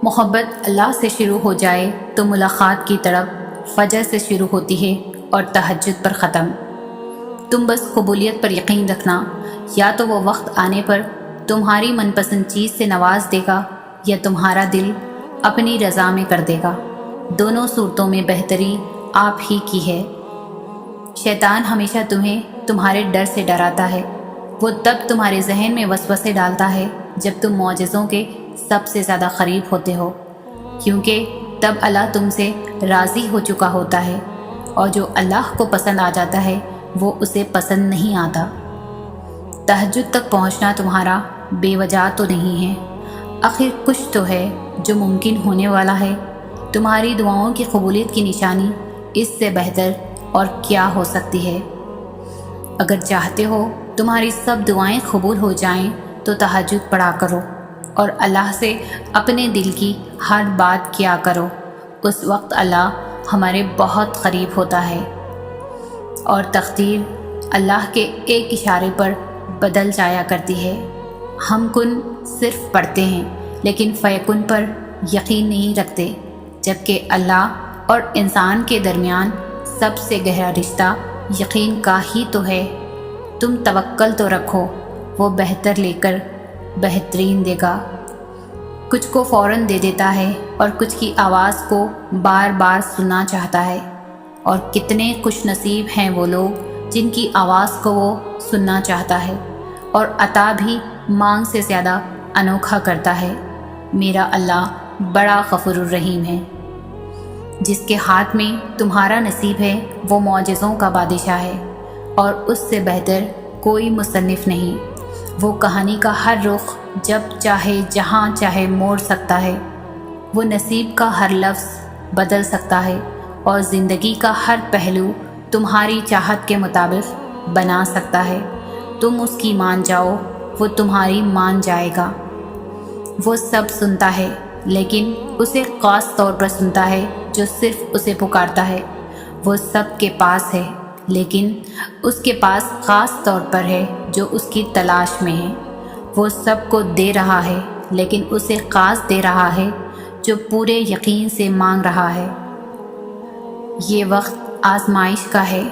محبت اللہ سے شروع ہو جائے تو ملاقات کی طرف فجر سے شروع ہوتی ہے اور تہجد پر ختم۔ تم بس قبولیت پر یقین رکھنا، یا تو وہ وقت آنے پر تمہاری من پسند چیز سے نواز دے گا یا تمہارا دل اپنی رضا میں کر دے گا۔ دونوں صورتوں میں بہتری آپ ہی کی ہے۔ شیطان ہمیشہ تمہیں تمہارے ڈر سے ڈراتا ہے۔ وہ تب تمہارے ذہن میں وسوسے ڈالتا ہے جب تم معجزوں کے سب سے زیادہ قریب ہوتے ہو، کیونکہ تب اللہ تم سے راضی ہو چکا ہوتا ہے، اور جو اللہ کو پسند آ جاتا ہے وہ اسے پسند نہیں آتا۔ تہجد تک پہنچنا تمہارا بے وجہ تو نہیں ہے، آخر کچھ تو ہے جو ممکن ہونے والا ہے۔ تمہاری دعاؤں کی قبولیت کی نشانی اس سے بہتر اور کیا ہو سکتی ہے؟ اگر چاہتے ہو تمہاری سب دعائیں قبول ہو جائیں تو تہجد پڑھا کرو اور اللہ سے اپنے دل کی ہر بات کیا کرو۔ اس وقت اللہ ہمارے بہت قریب ہوتا ہے اور تقدیر اللہ کے ایک اشارے پر بدل جایا کرتی ہے۔ ہم کن صرف پڑھتے ہیں لیکن فیکن پر یقین نہیں رکھتے، جبکہ اللہ اور انسان کے درمیان سب سے گہرا رشتہ یقین کا ہی تو ہے۔ تم توکل تو رکھو، وہ بہتر لے کر بہترین دے گا۔ کچھ کو فوراً دے دیتا ہے اور کچھ کی آواز کو بار بار سننا چاہتا ہے، اور کتنے خوش نصیب ہیں وہ لوگ جن کی آواز کو وہ سننا چاہتا ہے، اور عطا بھی مانگ سے زیادہ انوکھا کرتا ہے۔ میرا اللہ بڑا غفور الرحیم ہے۔ جس کے ہاتھ میں تمہارا نصیب ہے وہ معجزوں کا بادشاہ ہے، اور اس سے بہتر کوئی مصنف نہیں۔ وہ کہانی کا ہر رخ جب چاہے جہاں چاہے موڑ سکتا ہے، وہ نصیب کا ہر لفظ بدل سکتا ہے، اور زندگی کا ہر پہلو تمہاری چاہت کے مطابق بنا سکتا ہے۔ تم اس کی مان جاؤ، وہ تمہاری مان جائے گا۔ وہ سب سنتا ہے لیکن اسے خاص طور پر سنتا ہے جو صرف اسے پکارتا ہے۔ وہ سب کے پاس ہے لیکن اس کے پاس خاص طور پر ہے جو اس کی تلاش میں ہے۔ وہ سب کو دے رہا ہے لیکن اسے خاص دے رہا ہے جو پورے یقین سے مانگ رہا ہے۔ یہ وقت آزمائش کا ہے۔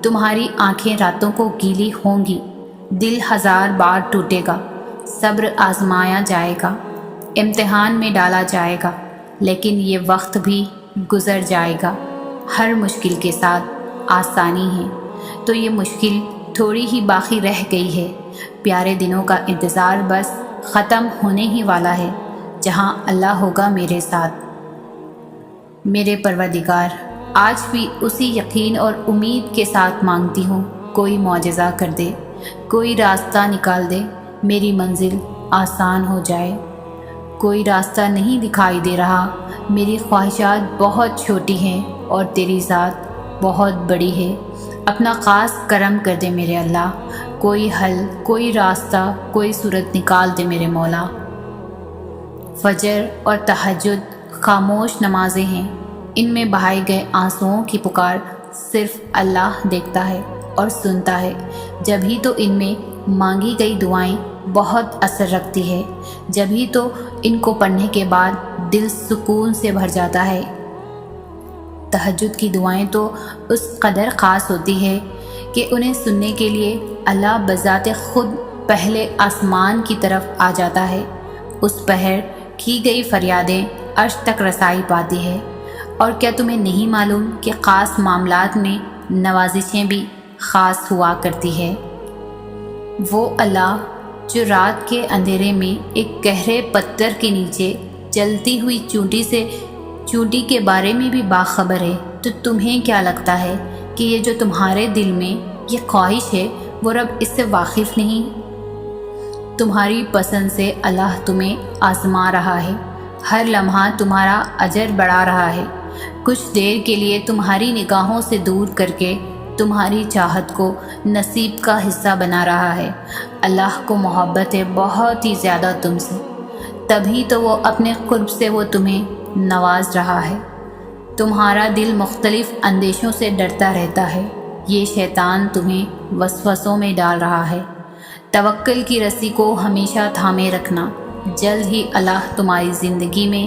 تمہاری آنکھیں راتوں کو گیلی ہوں گی، دل ہزار بار ٹوٹے گا، صبر آزمایا جائے گا، امتحان میں ڈالا جائے گا، لیکن یہ وقت بھی گزر جائے گا۔ ہر مشکل کے ساتھ آسانی ہے، تو یہ مشکل تھوڑی ہی باقی رہ گئی ہے۔ پیارے دنوں کا انتظار بس ختم ہونے ہی والا ہے، جہاں اللہ ہوگا میرے ساتھ۔ میرے پروردگار، آج بھی اسی یقین اور امید کے ساتھ مانگتی ہوں، کوئی معجزہ کر دے، کوئی راستہ نکال دے، میری منزل آسان ہو جائے۔ کوئی راستہ نہیں دکھائی دے رہا، میری خواہشات بہت چھوٹی ہیں اور تیری ذات بہت بڑی ہے۔ اپنا خاص کرم کر دے میرے اللہ، کوئی حل، کوئی راستہ، کوئی صورت نکال دے میرے مولا۔ فجر اور تہجد خاموش نمازیں ہیں، ان میں بہائے گئے آنسوؤں کی پکار صرف اللہ دیکھتا ہے اور سنتا ہے، جبھی تو ان میں مانگی گئی دعائیں بہت اثر رکھتی ہے، جبھی تو ان کو پڑھنے کے بعد دل سکون سے بھر جاتا ہے۔ تہجد کی دعائیں تو اس قدر خاص ہوتی ہے کہ انہیں سننے کے لیے اللہ بذات خود پہلے آسمان کی طرف آ جاتا ہے۔ اس پہر کی گئی فریادیں عرش تک رسائی پاتی ہے۔ اور کیا تمہیں نہیں معلوم کہ خاص معاملات میں نوازشیں بھی خاص ہوا کرتی ہے؟ وہ اللہ جو رات کے اندھیرے میں ایک گہرے پتھر کے نیچے جلتی ہوئی چونٹی کے بارے میں بھی باخبر ہے، تو تمہیں کیا لگتا ہے کہ یہ جو تمہارے دل میں یہ خواہش ہے وہ رب اس سے واقف نہیں؟ تمہاری پسند سے اللہ تمہیں آزما رہا ہے، ہر لمحہ تمہارا اجر بڑھا رہا ہے، کچھ دیر کے لیے تمہاری نگاہوں سے دور کر کے تمہاری چاہت کو نصیب کا حصہ بنا رہا ہے۔ اللہ کو محبت ہے بہت ہی زیادہ تم سے، تبھی تو وہ اپنے قرب سے وہ تمہیں نواز رہا ہے۔ تمہارا دل مختلف اندیشوں سے ڈرتا رہتا ہے، یہ شیطان تمہیں وسوسوں میں ڈال رہا ہے۔ توکل کی رسی کو ہمیشہ تھامے رکھنا، جلد ہی اللہ تمہاری زندگی میں